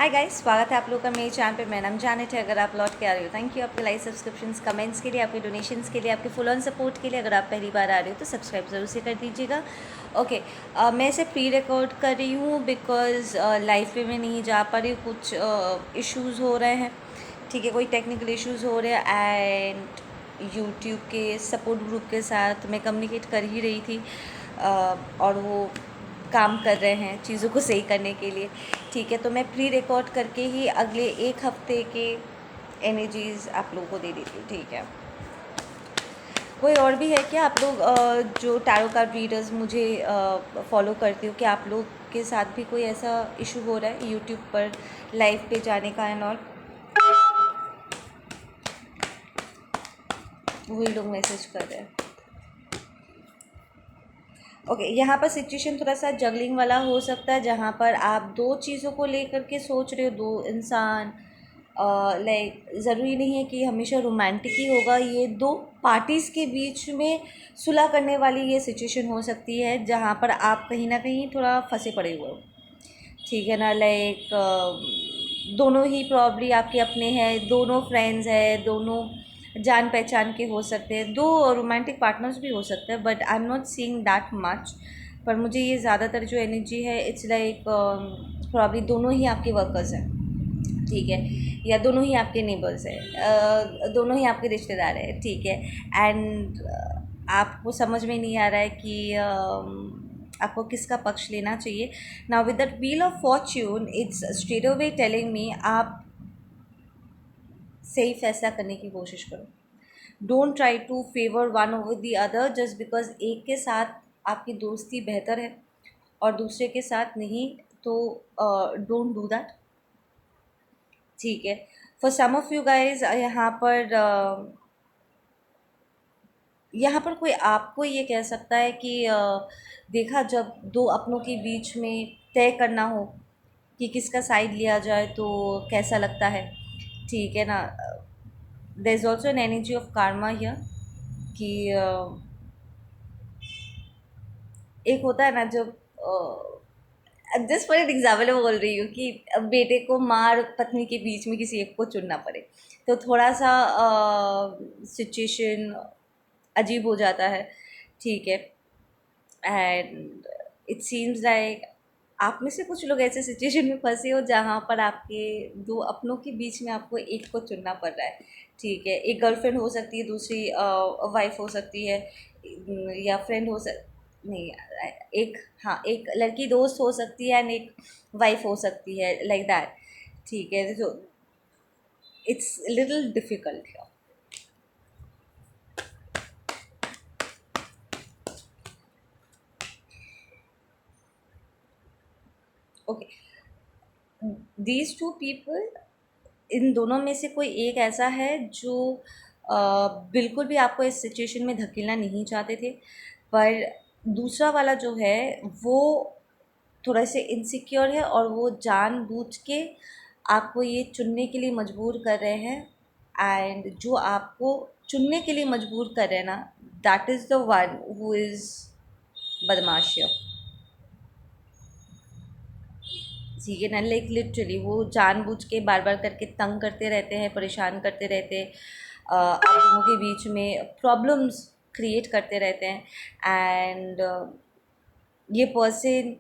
Hi guys, स्वागत है आप लोग का मेरे चैनल पे। मेरा नाम जानत है। अगर आप लौट के आ रहे हो, थैंक यू आपके लाइक, सब्सक्रिप्शंस, कमेंट्स के लिए, आपके डोनेशंस के लिए, आपके फुल ऑन सपोर्ट के लिए। अगर आप पहली बार आ रहे हो तो सब्सक्राइब ज़रूर से कर दीजिएगा। ओके, मैं इसे प्री रिकॉर्ड कर रही हूँ बिकॉज़ लाइव पे मैं नहीं जा पा रही हूँ, कुछ इश्यूज़ हो रहे हैं। ठीक है, कोई टेक्निकल इश्यूज़ हो रहे हैं एंड यूट्यूब के सपोर्ट ग्रुप के साथ मैं कम्युनिकेट कर ही रही थी और वो काम कर रहे हैं चीज़ों को सही करने के लिए। ठीक है, तो मैं प्री रिकॉर्ड करके ही अगले एक हफ्ते के एनर्जीज़ आप लोगों को दे देती हूँ। ठीक है, कोई और भी है क्या आप लोग जो टैरो कार्ड रीडर्स मुझे फॉलो करते हो, क्या आप लोग के साथ भी कोई ऐसा इशू हो रहा है यूट्यूब पर लाइव पे जाने का एंड और? वही लोग मैसेज कर रहे हैं। ओके, यहाँ पर सिचुएशन थोड़ा सा जगलिंग वाला हो सकता है, जहाँ पर आप दो चीज़ों को लेकर के सोच रहे हो, दो इंसान। लाइक ज़रूरी नहीं है कि हमेशा रोमांटिक ही होगा, ये दो पार्टीज़ के बीच में सुलह करने वाली ये सिचुएशन हो सकती है, जहाँ पर आप कहीं ना कहीं थोड़ा फंसे पड़े हुए हो। ठीक है ना, लाइक दोनों ही प्रॉब्ली आपके अपने हैं, दोनों फ्रेंड्स हैं, दोनों जान पहचान के हो सकते हैं, दो रोमांटिक पार्टनर्स भी हो सकते हैं, but I am not seeing that much. पर मुझे ये ज़्यादातर जो एनर्जी है, इट्स लाइक प्रॉब्ली दोनों ही आपके वर्कर्स हैं। ठीक है, या दोनों ही आपके नेबर्स हैं, दोनों ही आपके रिश्तेदार हैं। ठीक है, एंड आपको समझ में नहीं आ रहा है कि आपको किसका पक्ष लेना चाहिए। Now with that wheel of fortune, it's straight away telling me आप सही फैसला करने की कोशिश करो। Don't try to favour one over the other just because एक के साथ आपकी दोस्ती बेहतर है और दूसरे के साथ नहीं, तो डोंट डू दैट। ठीक है, for some of you guys यहाँ पर कोई आपको ये कह सकता है कि देखा, जब दो अपनों के बीच में तय करना हो कि किसका साइड लिया जाए तो कैसा लगता है। ठीक है ना, there is also an energy of karma here कि एक होता है ना जब जस्ट फॉर एन एग्जाम्पल बोल रही हूँ कि बेटे को माँ और पत्नी के बीच में किसी एक को चुनना पड़े, तो थोड़ा सा सिचुएशन अजीब हो जाता है। ठीक है, एंड इट सीम्स लाइक आप में से कुछ लोग ऐसे सिचुएशन में फंसे हो जहाँ पर आपके दो अपनों के बीच में आपको एक को चुनना पड़ रहा है। ठीक है, एक गर्लफ्रेंड हो सकती है, दूसरी वाइफ हो सकती है, या फ्रेंड हो सक नहीं, एक, हाँ, एक लड़की दोस्त हो सकती है एंड एक वाइफ हो सकती है, लाइक दैट। ठीक है, तो it's little difficult. Okay, these two people, इन दोनों में से कोई एक ऐसा है जो बिल्कुल भी आपको इस सिचुएशन में धकेलना नहीं चाहते थे, पर दूसरा वाला जो है वो थोड़ा से इनसिक्योर है और वो जानबूझ के आपको ये चुनने के लिए मजबूर कर रहे हैं। एंड जो आपको चुनने के लिए मजबूर कर रहे हैं ना, that is the one who is बदमाशिया। ठीक है ना, लाइक लिटरली वो जानबूझ के बार बार करके तंग करते रहते हैं, परेशान करते रहते हैं, आप दोनों के बीच में प्रॉब्लम्स क्रिएट करते रहते हैं। एंड ये पर्सन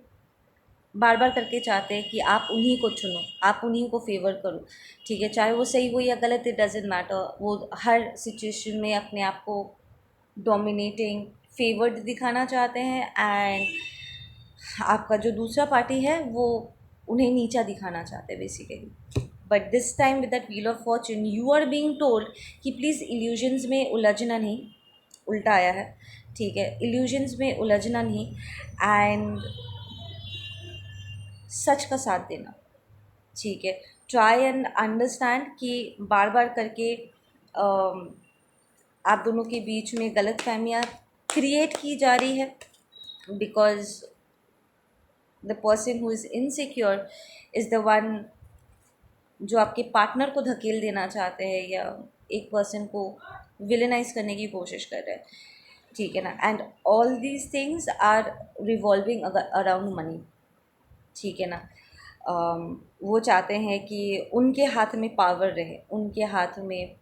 बार बार करके चाहते हैं कि आप उन्हीं को चुनो, आप उन्हीं को फेवर करो। ठीक है, चाहे वो सही हो या गलत, इट डजेंट मैटर। वो हर सिचुएशन में अपने आप को डोमिनेटिंग, फेवर्ड दिखाना चाहते हैं एंड आपका जो दूसरा पार्टी है वो उन्हें नीचा दिखाना चाहते हैं basically. But this time with that wheel of fortune you are being told कि प्लीज़ इल्यूजन्स में उलझना नहीं। उल्टा आया है। ठीक है, इल्यूजन्स में उलझना नहीं एंड सच का साथ देना। ठीक है, ट्राई एंड अंडरस्टैंड कि बार बार करके आप दोनों के बीच में गलत फहमियाँ क्रिएट की जा रही है because the person who is insecure is the one जो आपके पार्टनर को धकेल देना चाहते हैं या एक पर्सन को विलेनाइज करने की कोशिश कर रहे हैं। ठीक है ना, and all these things are revolving around money. ठीक है ना, वो चाहते हैं कि उनके हाथ में पावर रहे, उनके हाथ में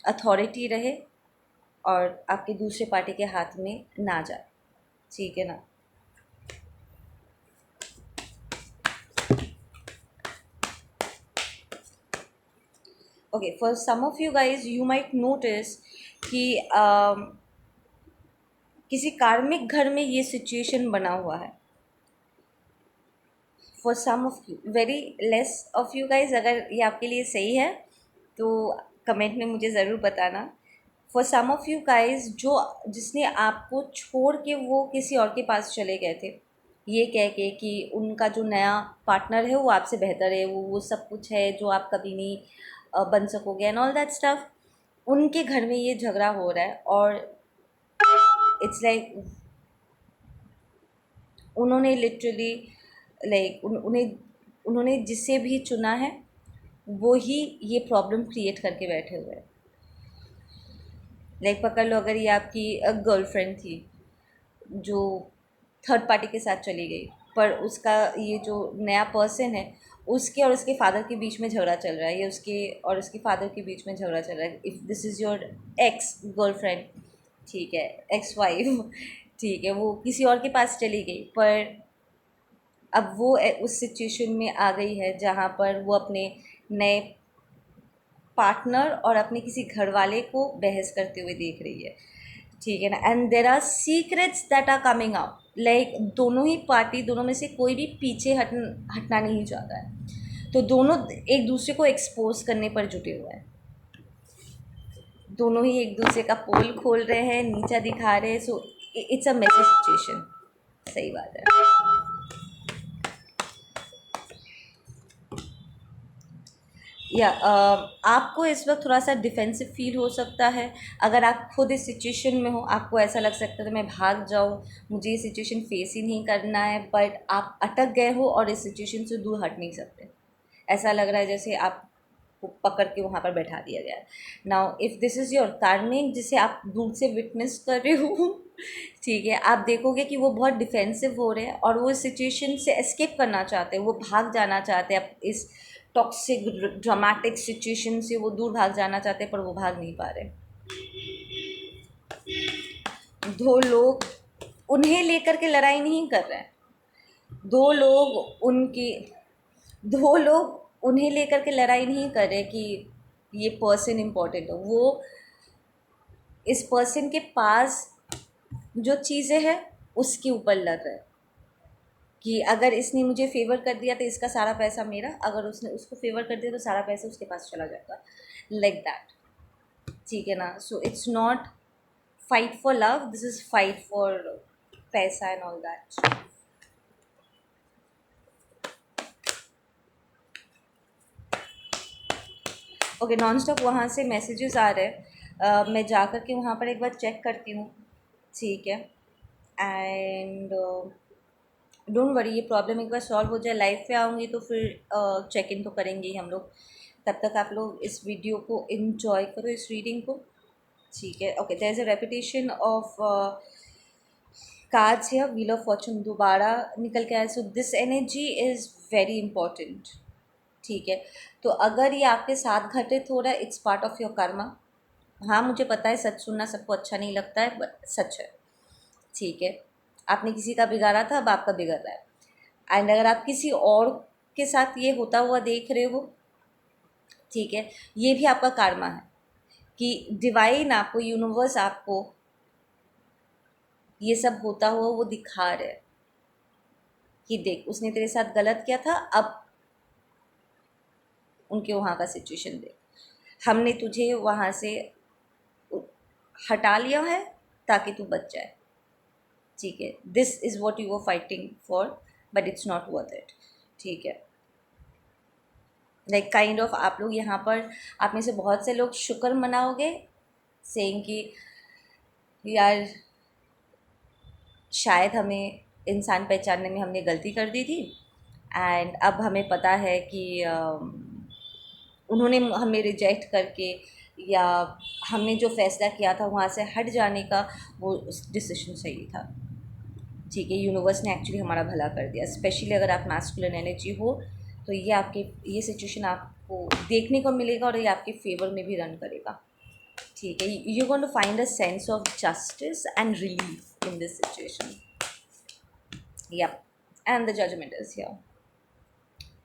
अथॉरिटी रहे और आपके दूसरे पार्टी के हाथ में ना जाए, ठीक है ना। Okay, for some of you guys you might notice कि किसी कार्मिक घर में ये सिचुएशन बना हुआ है। For some of you, very less of you guys, अगर ये आपके लिए सही है तो कमेंट में मुझे ज़रूर बताना। For some of you guys, जो जिसने आपको छोड़ के वो किसी और के पास चले गए थे, ये कह के कि उनका जो नया पार्टनर है वो आपसे बेहतर है, वो सब कुछ है जो आप कभी नहीं बन सकोगे एंड ऑल दैट स्टफ, उनके घर में ये झगड़ा हो रहा है। और इट्स लाइक उन्होंने लिटरली उन्होंने जिसे भी चुना है वो ही ये प्रॉब्लम क्रिएट करके बैठे हुए हैं। पकड़ लो, अगर ये आपकी गर्लफ्रेंड थी जो थर्ड पार्टी के साथ चली गई, पर उसका ये जो नया पर्सन है उसके और उसके फादर के बीच में झगड़ा चल रहा है, या उसके और उसके फादर के बीच में झगड़ा चल रहा है। If this is your ex girlfriend, ठीक है, एक्स वाइफ, ठीक है, वो किसी और के पास चली गई, पर अब वो उस सिचुएशन में आ गई है जहाँ पर वो अपने नए पार्टनर और अपने किसी घर वाले को बहस करते हुए देख रही है, ठीक है ना। And there are secrets that are coming out, दोनों ही पार्टी, दोनों में से कोई भी पीछे हटना नहीं चाहता है, तो दोनों एक दूसरे को एक्सपोज करने पर जुटे हुए हैं। दोनों ही एक दूसरे का पोल खोल रहे हैं, नीचा दिखा रहे हैं। So it's a messy situation. सही बात है। या आपको इस वक्त थोड़ा सा डिफेंसिव फील हो सकता है। अगर आप खुद इस सिचुएशन में हो, आपको ऐसा लग सकता है तो मैं भाग जाऊँ, मुझे ये सिचुएशन फेस ही नहीं करना है, बट आप अटक गए हो और इस सिचुएशन से दूर हट नहीं सकते। ऐसा लग रहा है जैसे आपको पकड़ के वहाँ पर बैठा दिया गया है। Now if this is your कार्मिक जिसे आप दूर से विटनेस कर रहे हो, ठीक है, आप देखोगे कि वो बहुत डिफेंसिव हो रहे हैं और वो इस सिचुएशन से एस्केप करना चाहते हैं, वो भाग जाना चाहते हैं। अब इस टॉक्सिक ड्रामेटिक सिचुएशन से वो दूर भाग जाना चाहते हैं, पर वो भाग नहीं पा रहे। दो लोग उन्हें लेकर के लड़ाई नहीं कर रहे हैं, दो लोग उनकी दो लोग उन्हें लेकर के लड़ाई नहीं कर रहे कि ये पर्सन इम्पोर्टेंट हो। वो इस पर्सन के पास जो चीज़ें हैं उसके ऊपर लड़ रहे हैं कि अगर इसने मुझे फेवर कर दिया तो इसका सारा पैसा मेरा, अगर उसने उसको फेवर कर दिया तो सारा पैसा उसके पास चला जाएगा, लाइक दैट, ठीक है ना। So it's not fight for love, this is fight for paisa and all that. Okay, non stop वहाँ से मैसेजेस आ रहे हैं। मैं जा कर के वहाँ पर एक बार चेक करती हूँ, ठीक है। एंड डोंट वरी, ये प्रॉब्लम एक बार सॉल्व हो जाए, लाइव पे आऊँगी तो फिर चेक इन तो करेंगे ही हम लोग। तब तक आप लोग इस वीडियो को इन्जॉय करो, इस रीडिंग को, ठीक है। Okay, there is a repetition of cards here, wheel of fortune दोबारा निकल के आया। So this energy is very important, ठीक है। तो अगर ये आपके साथ घटित हो रहा है, it's part of your Karma. हाँ, मुझे पता है सच सुनना सबको अच्छा नहीं लगता है, बट सच है, ठीक है। आपने किसी का बिगाड़ा था, अब आपका बिगड़ रहा है। एंड अगर आप किसी और के साथ ये होता हुआ देख रहे हो, ठीक है, ये भी आपका कर्मा है कि डिवाइन आपको, यूनिवर्स आपको ये सब होता हुआ वो दिखा रहे हैं कि देख उसने तेरे साथ गलत किया था, अब उनके वहाँ का सिचुएशन देख, हमने तुझे वहाँ से हटा लिया है ताकि तू बच जाए, ठीक है। This is what you were fighting for, but it's not worth it, ठीक है। काइंड ऑफ आप लोग यहाँ पर, आप में से बहुत से लोग शुक्र मनाओगे, सेइंग कि यार शायद हमें इंसान पहचानने में हमने गलती कर दी थी, एंड अब हमें पता है कि उन्होंने हमें रिजेक्ट करके या हमने जो फ़ैसला किया था वहाँ से हट जाने का वो डिसीजन सही था, ठीक है। यूनिवर्स ने एक्चुअली हमारा भला कर दिया, स्पेशली अगर आप मैस्कुलिन एनर्जी हो, तो ये सिचुएशन आपको देखने को मिलेगा और ये आपके फेवर में भी रन करेगा, ठीक है। You going to find a sense of justice and relief in this situation, yup, and the judgement is here,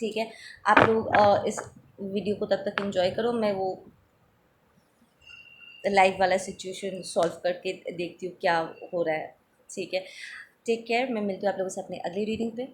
ठीक है। आप लोग इस वीडियो को तब तक एंजॉय करो, मैं वो लाइव वाला सिचुएशन सॉल्व करके देखती हूँ क्या हो रहा है, ठीक है। टेक केयर, मैं मिलती हूँ आप लोगों से अपनी अगली रीडिंग पे।